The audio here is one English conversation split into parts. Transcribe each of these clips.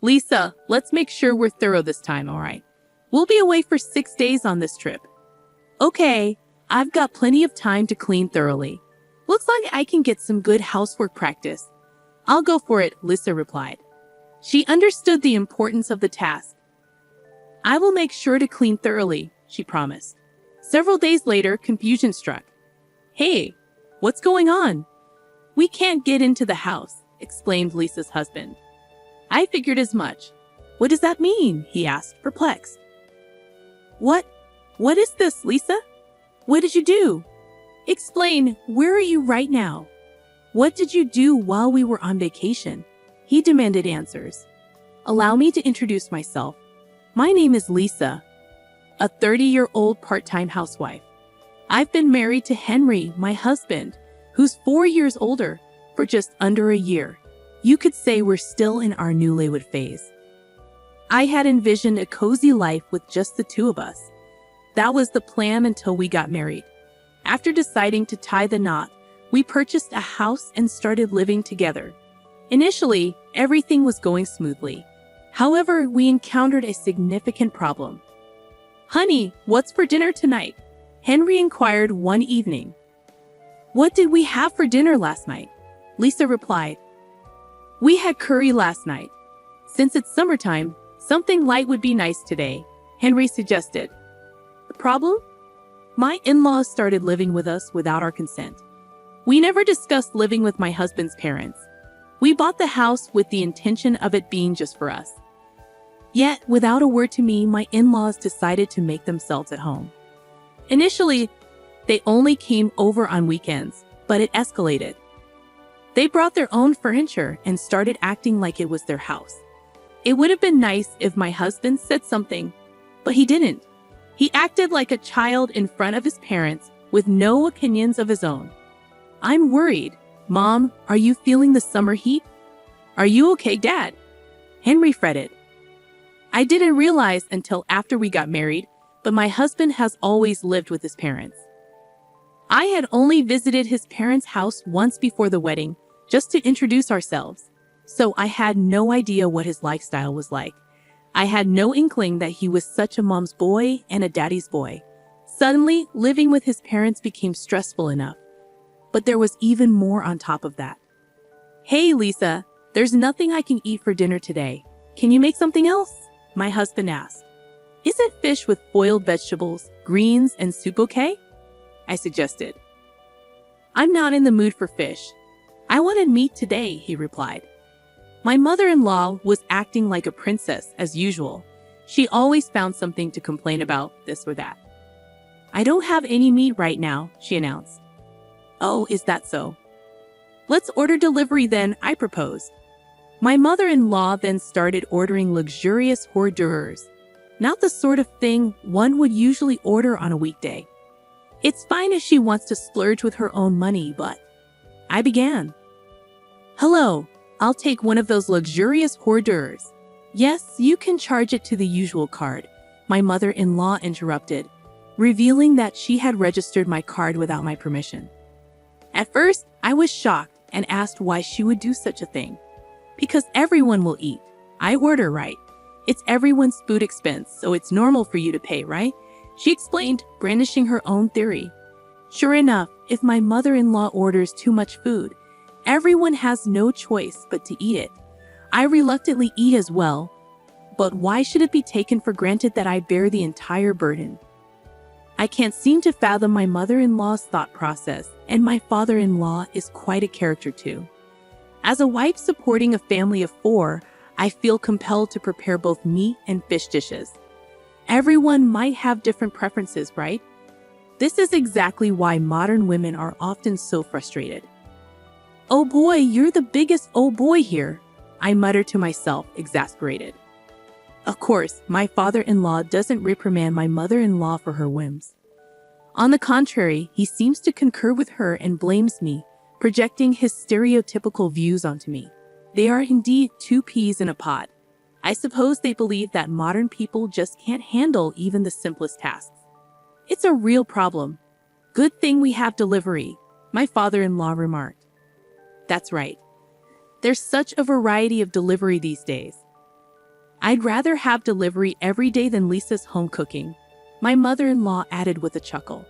Lisa, let's make sure we're thorough this time, all right? We'll be away for 6 days on this trip. Okay, I've got plenty of time to clean thoroughly. Looks like I can get some good housework practice. I'll go for it, Lisa replied. She understood the importance of the task. I will make sure to clean thoroughly, she promised. Several days later, confusion struck. Hey, what's going on? We can't get into the house, exclaimed Lisa's husband. I figured as much. What does that mean? He asked, perplexed. What is this, Lisa? What did you do? Explain, where are you right now? What did you do while we were on vacation? He demanded answers. Allow me to introduce myself. My name is Lisa, a 30-year-old part-time housewife. I've been married to Henry, my husband, who's 4 years older, for just under a year. You could say we're still in our newlywed phase. I had envisioned a cozy life with just the two of us. That was the plan until we got married. After deciding to tie the knot, we purchased a house and started living together. Initially, everything was going smoothly. However, we encountered a significant problem. Honey, what's for dinner tonight? Henry inquired one evening. What did we have for dinner last night? Lisa replied. We had curry last night. Since it's summertime, something light would be nice today, Henry suggested. The problem? My in-laws started living with us without our consent. We never discussed living with my husband's parents. We bought the house with the intention of it being just for us. Yet, without a word to me, my in-laws decided to make themselves at home. Initially, they only came over on weekends, but it escalated. They brought their own furniture and started acting like it was their house. It would have been nice if my husband said something, but he didn't. He acted like a child in front of his parents with no opinions of his own. I'm worried. Mom, are you feeling the summer heat? Are you okay, Dad? Henry fretted. I didn't realize until after we got married, but my husband has always lived with his parents. I had only visited his parents' house once before the wedding, just to introduce ourselves, so I had no idea what his lifestyle was like. I had no inkling that he was such a mom's boy and a daddy's boy. Suddenly, living with his parents became stressful enough, but there was even more on top of that. Hey, Lisa, there's nothing I can eat for dinner today. Can you make something else? My husband asked. Isn't fish with boiled vegetables, greens, and soup okay? I suggested. I'm not in the mood for fish. I wanted meat today, he replied. My mother-in-law was acting like a princess as usual. She always found something to complain about, this or that. I don't have any meat right now, she announced. Oh, is that so? Let's order delivery then, I proposed. My mother-in-law then started ordering luxurious hors d'oeuvres, not the sort of thing one would usually order on a weekday. It's fine if she wants to splurge with her own money, but... I began. Hello, I'll take one of those luxurious hors d'oeuvres. Yes, you can charge it to the usual card, my mother-in-law interrupted, revealing that she had registered my card without my permission. At first, I was shocked and asked why she would do such a thing. Because everyone will eat. I order, right? It's everyone's food expense, so it's normal for you to pay, right? She explained, brandishing her own theory. Sure enough, if my mother-in-law orders too much food, everyone has no choice but to eat it. I reluctantly eat as well, but why should it be taken for granted that I bear the entire burden? I can't seem to fathom my mother-in-law's thought process, and my father-in-law is quite a character too. As a wife supporting a family of 4, I feel compelled to prepare both meat and fish dishes. Everyone might have different preferences, right? This is exactly why modern women are often so frustrated. Oh boy, you're the biggest oh boy here, I muttered to myself, exasperated. Of course, my father-in-law doesn't reprimand my mother-in-law for her whims. On the contrary, he seems to concur with her and blames me, projecting his stereotypical views onto me. They are indeed 2 peas in a pod. I suppose they believe that modern people just can't handle even the simplest tasks. It's a real problem. Good thing we have delivery, my father-in-law remarked. That's right. There's such a variety of delivery these days. I'd rather have delivery every day than Lisa's home cooking, my mother-in-law added with a chuckle.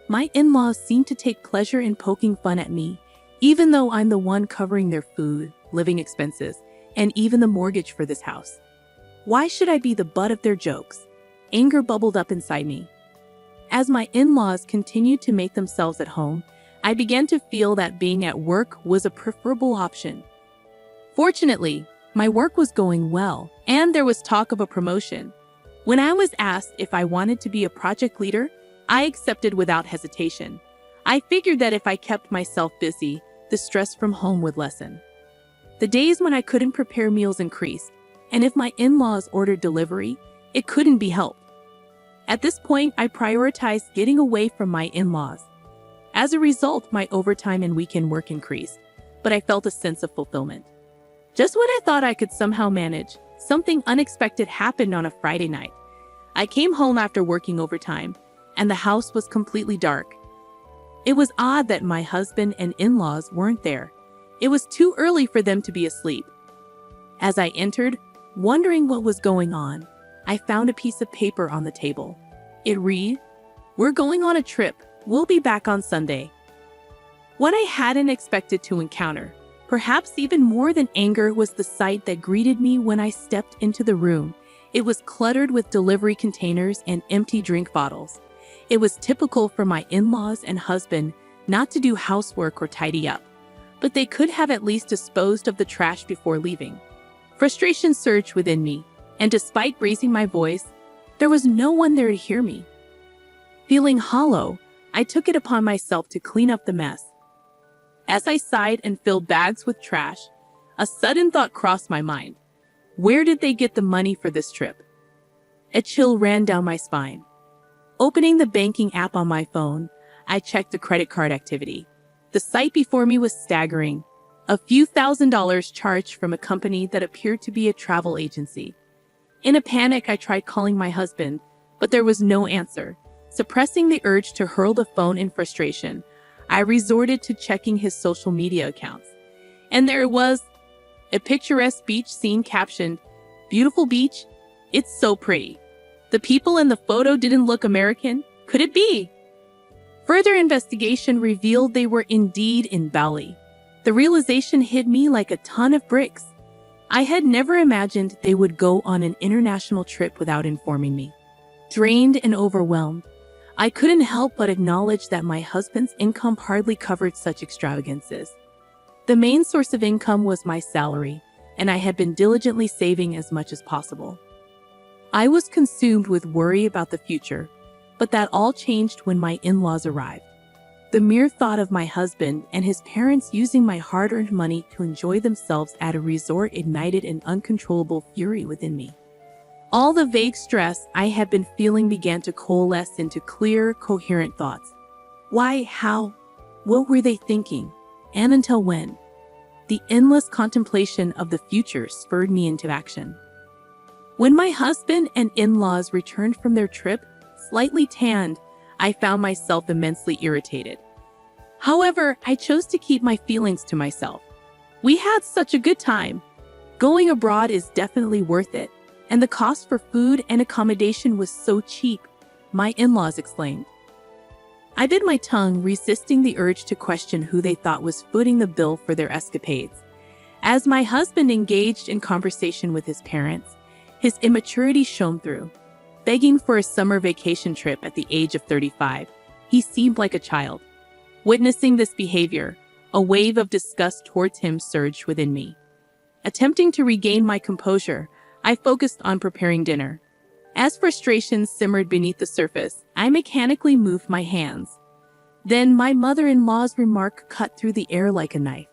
My in-laws seem to take pleasure in poking fun at me, even though I'm the one covering their food, living expenses, and even the mortgage for this house. Why should I be the butt of their jokes? Anger bubbled up inside me. As my in-laws continued to make themselves at home, I began to feel that being at work was a preferable option. Fortunately, my work was going well, and there was talk of a promotion. When I was asked if I wanted to be a project leader, I accepted without hesitation. I figured that if I kept myself busy, the stress from home would lessen. The days when I couldn't prepare meals increased, and if my in-laws ordered delivery, it couldn't be helped. At this point, I prioritized getting away from my in-laws. As a result, my overtime and weekend work increased, but I felt a sense of fulfillment. Just when I thought I could somehow manage, something unexpected happened on a Friday night. I came home after working overtime, and the house was completely dark. It was odd that my husband and in-laws weren't there. It was too early for them to be asleep. As I entered, wondering what was going on, I found a piece of paper on the table. It read, "We're going on a trip. We'll be back on Sunday." What I hadn't expected to encounter, perhaps even more than anger, was the sight that greeted me when I stepped into the room. It was cluttered with delivery containers and empty drink bottles. It was typical for my in-laws and husband not to do housework or tidy up, but they could have at least disposed of the trash before leaving. Frustration surged within me, and despite raising my voice, there was no one there to hear me. Feeling hollow, I took it upon myself to clean up the mess. As I sighed and filled bags with trash, a sudden thought crossed my mind. Where did they get the money for this trip? A chill ran down my spine. Opening the banking app on my phone, I checked the credit card activity. The sight before me was staggering. A few $1,000s charged from a company that appeared to be a travel agency. In a panic, I tried calling my husband, but there was no answer. Suppressing the urge to hurl the phone in frustration, I resorted to checking his social media accounts. And there it was, a picturesque beach scene captioned, "Beautiful beach. It's so pretty." The people in the photo didn't look American. Could it be? Further investigation revealed they were indeed in Bali. The realization hit me like a ton of bricks. I had never imagined they would go on an international trip without informing me. Drained and overwhelmed, I couldn't help but acknowledge that my husband's income hardly covered such extravagances. The main source of income was my salary, and I had been diligently saving as much as possible. I was consumed with worry about the future, but that all changed when my in-laws arrived. The mere thought of my husband and his parents using my hard-earned money to enjoy themselves at a resort ignited an uncontrollable fury within me. All the vague stress I had been feeling began to coalesce into clear, coherent thoughts. Why? How? What were they thinking? And until when? The endless contemplation of the future spurred me into action. When my husband and in-laws returned from their trip, slightly tanned, I found myself immensely irritated. However, I chose to keep my feelings to myself. We had such a good time. Going abroad is definitely worth it, and the cost for food and accommodation was so cheap, my in-laws exclaimed. I bit my tongue, resisting the urge to question who they thought was footing the bill for their escapades. As my husband engaged in conversation with his parents, his immaturity shone through. Begging for a summer vacation trip at the age of 35, he seemed like a child. Witnessing this behavior, a wave of disgust towards him surged within me. Attempting to regain my composure, I focused on preparing dinner. As frustration simmered beneath the surface, I mechanically moved my hands. Then my mother-in-law's remark cut through the air like a knife.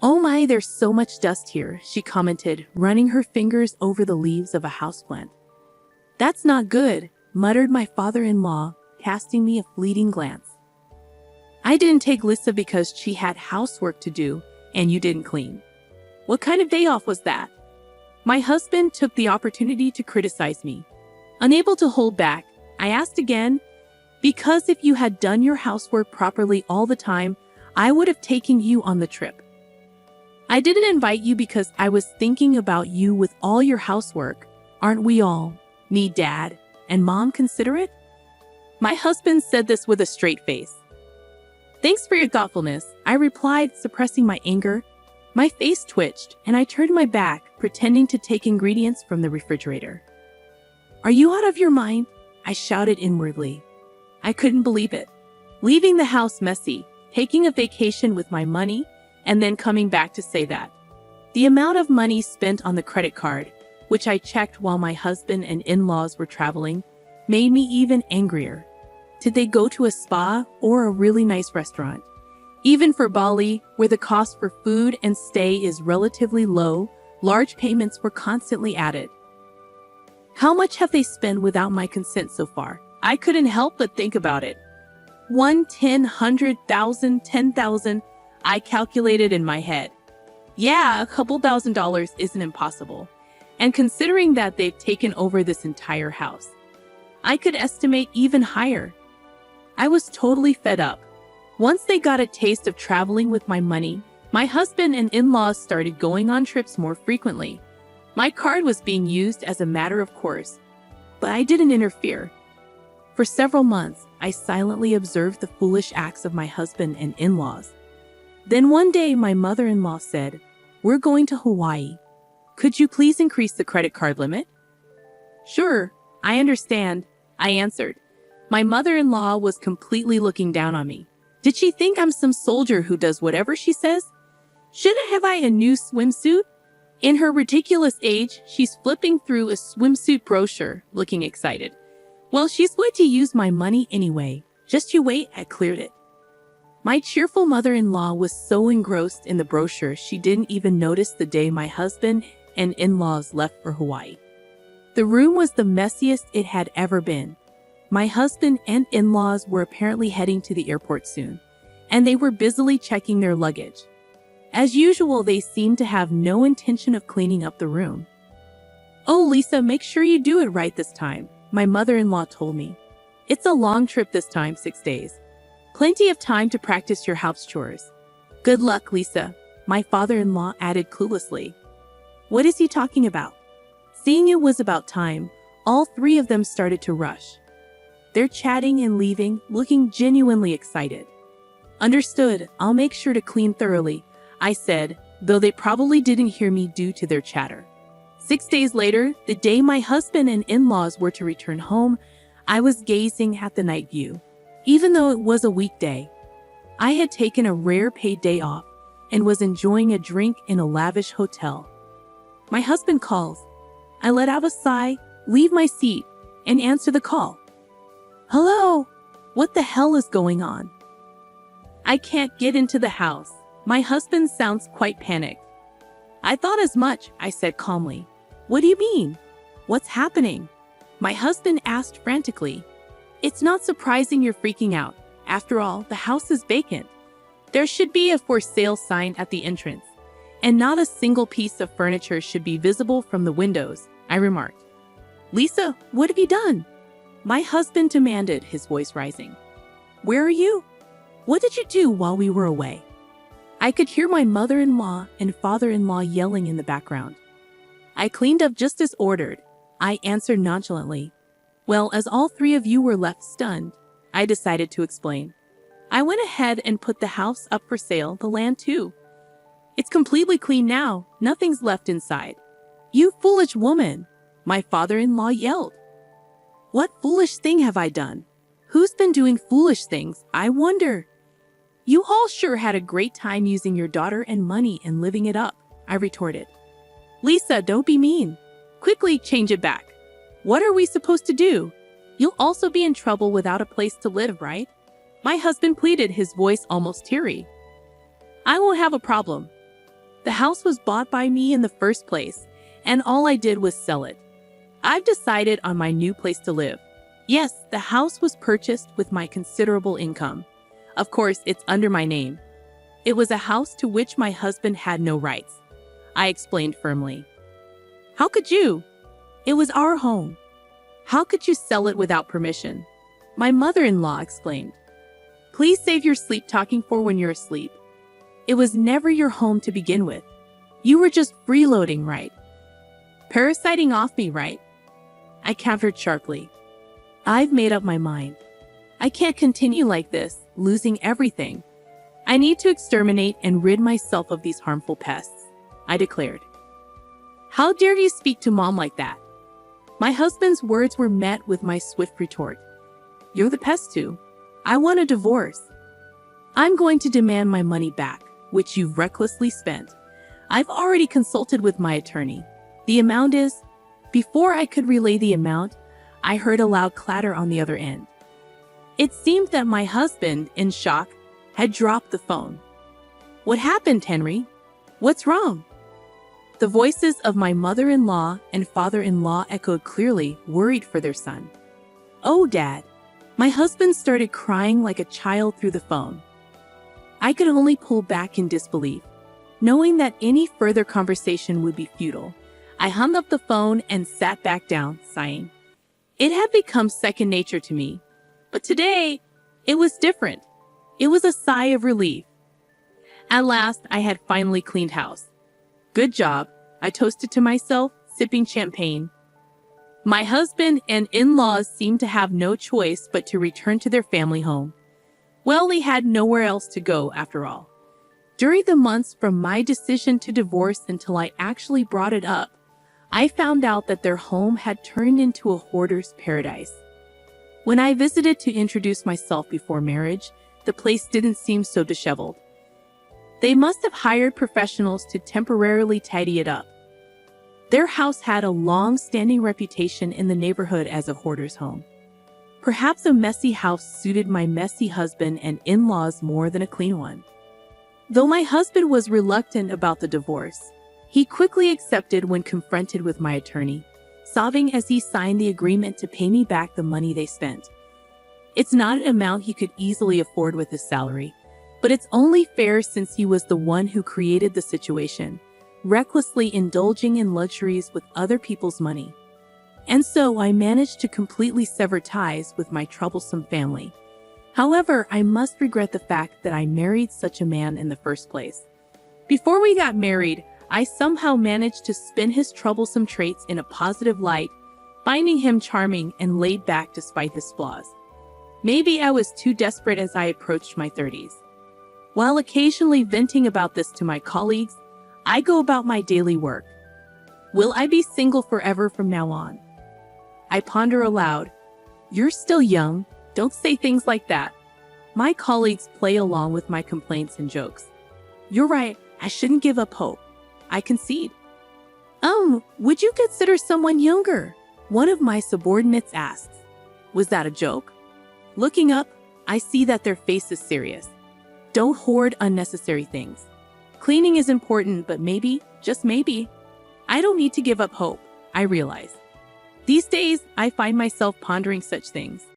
"Oh my, there's so much dust here," she commented, running her fingers over the leaves of a houseplant. "That's not good," muttered my father-in-law, casting me a fleeting glance. "I didn't take Lisa because she had housework to do, and you didn't clean. What kind of day off was that?" My husband took the opportunity to criticize me. Unable to hold back, I asked again, "Because if you had done your housework properly all the time, I would have taken you on the trip." I didn't invite you because I was thinking about you with all your housework. Aren't we all, me, Dad, and Mom, considerate? My husband said this with a straight face. Thanks for your thoughtfulness, I replied, suppressing my anger. My face twitched, and I turned my back, pretending to take ingredients from the refrigerator. Are you out of your mind? I shouted inwardly. I couldn't believe it. Leaving the house messy, taking a vacation with my money, and then coming back to say that. The amount of money spent on the credit card, which I checked while my husband and in-laws were traveling, made me even angrier. Did they go to a spa or a really nice restaurant? Even for Bali, where the cost for food and stay is relatively low, large payments were constantly added. How much have they spent without my consent so far? I couldn't help but think about it. 1, 10, 100,000, 10,000, I calculated in my head. Yeah, a couple $1,000s isn't impossible. And considering that they've taken over this entire house, I could estimate even higher. I was totally fed up. Once they got a taste of traveling with my money, my husband and in-laws started going on trips more frequently. My card was being used as a matter of course, but I didn't interfere. For several months, I silently observed the foolish acts of my husband and in-laws. Then one day, my mother-in-law said, "We're going to Hawaii. Could you please increase the credit card limit?" "Sure, I understand," I answered. My mother-in-law was completely looking down on me. Did she think I'm some soldier who does whatever she says? Shouldn't have I a new swimsuit? In her ridiculous age, she's flipping through a swimsuit brochure, looking excited. Well, she's going to use my money anyway. Just you wait, I cleared it. My cheerful mother-in-law was so engrossed in the brochure she didn't even notice the day my husband and in-laws left for Hawaii. The room was the messiest it had ever been. My husband and in-laws were apparently heading to the airport soon, and they were busily checking their luggage. As usual, they seemed to have no intention of cleaning up the room. "Oh, Lisa, make sure you do it right this time," my mother-in-law told me. "It's a long trip this time, 6 days. Plenty of time to practice your house chores." "Good luck, Lisa," my father-in-law added cluelessly. What is he talking about? Seeing it was about time, all three of them started to rush. They're chatting and leaving, looking genuinely excited. "Understood, I'll make sure to clean thoroughly," I said, though they probably didn't hear me due to their chatter. 6 days later, the day my husband and in-laws were to return home, I was gazing at the night view. Even though it was a weekday, I had taken a rare paid day off and was enjoying a drink in a lavish hotel. My husband calls. I let out a sigh, leave my seat, and answer the call. "Hello? What the hell is going on?" "I can't get into the house." My husband sounds quite panicked. "I thought as much," I said calmly. "What do you mean? What's happening?" My husband asked frantically. "It's not surprising you're freaking out. After all, the house is vacant. There should be a for sale sign at the entrance, and not a single piece of furniture should be visible from the windows," I remarked. "Lisa, what have you done?" my husband demanded, his voice rising. "Where are you? What did you do while we were away?" I could hear my mother-in-law and father-in-law yelling in the background. "I cleaned up just as ordered," I answered nonchalantly. "Well, as all three of you were left stunned," I decided to explain. "I went ahead and put the house up for sale, the land too. It's completely clean now, nothing's left inside." "You foolish woman," my father-in-law yelled. "What foolish thing have I done? Who's been doing foolish things, I wonder?" "You all sure had a great time using your daughter and money and living it up," I retorted. "Lisa, don't be mean. Quickly change it back. What are we supposed to do? You'll also be in trouble without a place to live, right?" my husband pleaded, his voice almost teary. "I won't have a problem. The house was bought by me in the first place, and all I did was sell it. I've decided on my new place to live. Yes, the house was purchased with my considerable income. Of course, it's under my name. It was a house to which my husband had no rights," I explained firmly. "How could you? It was our home. How could you sell it without permission?" my mother-in-law exclaimed. "Please save your sleep talking for when you're asleep. It was never your home to begin with. You were just freeloading, right? Parasiting off me, right? I countered sharply. I've made up my mind. I can't continue like this, losing everything. I need to exterminate and rid myself of these harmful pests, I declared. How dare you speak to Mom like that? My husband's words were met with my swift retort. You're the pest too. I want a divorce. I'm going to demand my money back, which you've recklessly spent. I've already consulted with my attorney. The amount is... Before I could relay the amount, I heard a loud clatter on the other end. It seemed that my husband, in shock, had dropped the phone. What happened, Henry? What's wrong? The voices of my mother-in-law and father-in-law echoed clearly, worried for their son. Oh, Dad. My husband started crying like a child through the phone. I could only pull back in disbelief. Knowing that any further conversation would be futile, I hung up the phone and sat back down, sighing. It had become second nature to me, but today, it was different. It was a sigh of relief. At last, I had finally cleaned house. Good job, I toasted to myself, sipping champagne. My husband and in-laws seemed to have no choice but to return to their family home. Well, they had nowhere else to go, after all. During the months from my decision to divorce until I actually brought it up, I found out that their home had turned into a hoarder's paradise. When I visited to introduce myself before marriage, the place didn't seem so disheveled. They must have hired professionals to temporarily tidy it up. Their house had a long-standing reputation in the neighborhood as a hoarder's home. Perhaps a messy house suited my messy husband and in-laws more than a clean one. Though my husband was reluctant about the divorce, he quickly accepted when confronted with my attorney, sobbing as he signed the agreement to pay me back the money they spent. It's not an amount he could easily afford with his salary, but it's only fair since he was the one who created the situation, recklessly indulging in luxuries with other people's money. And so I managed to completely sever ties with my troublesome family. However, I must regret the fact that I married such a man in the first place. Before we got married, I somehow managed to spin his troublesome traits in a positive light, finding him charming and laid back despite his flaws. Maybe I was too desperate as I approached my 30s. While occasionally venting about this to my colleagues, I go about my daily work. Will I be single forever from now on? I ponder aloud. You're still young. Don't say things like that. My colleagues play along with my complaints and jokes. You're right. I shouldn't give up hope. I concede. Would you consider someone younger? One of my subordinates asks. Was that a joke? Looking up, I see that their face is serious. Don't hoard unnecessary things. Cleaning is important, but maybe, just maybe, I don't need to give up hope, I realize. These days, I find myself pondering such things.